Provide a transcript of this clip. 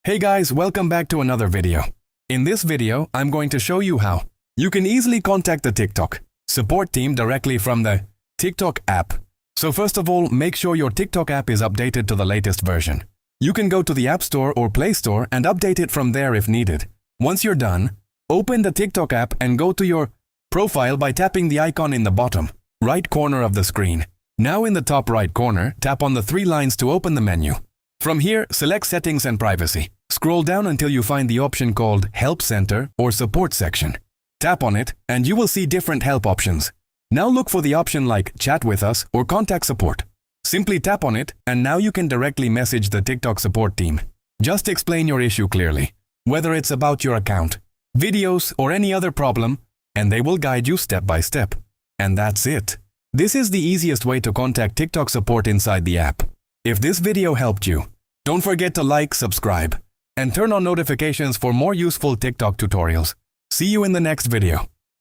Hey guys, welcome back to another video. In this video, I'm going to show you how you can easily contact the TikTok support team directly from the TikTok app. So first of all, make sure your TikTok app is updated to the latest version. You can go to the App Store or Play Store and update it from there if needed. Once you're done, open the TikTok app and go to your profile by tapping the icon in the bottom right corner of the screen. Now in the top right corner, tap on the three lines to open the menu. From here, select Settings and Privacy. Scroll down until you find the option called Help Center or Support section. Tap on it and you will see different help options. Now look for the option like Chat with us or Contact Support. Simply tap on it and now you can directly message the TikTok support team. Just explain your issue clearly, whether it's about your account, videos or any other problem, and they will guide you step by step. And that's it. This is the easiest way to contact TikTok support inside the app. If this video helped you, don't forget to like, subscribe, and turn on notifications for more useful TikTok tutorials. See you in the next video.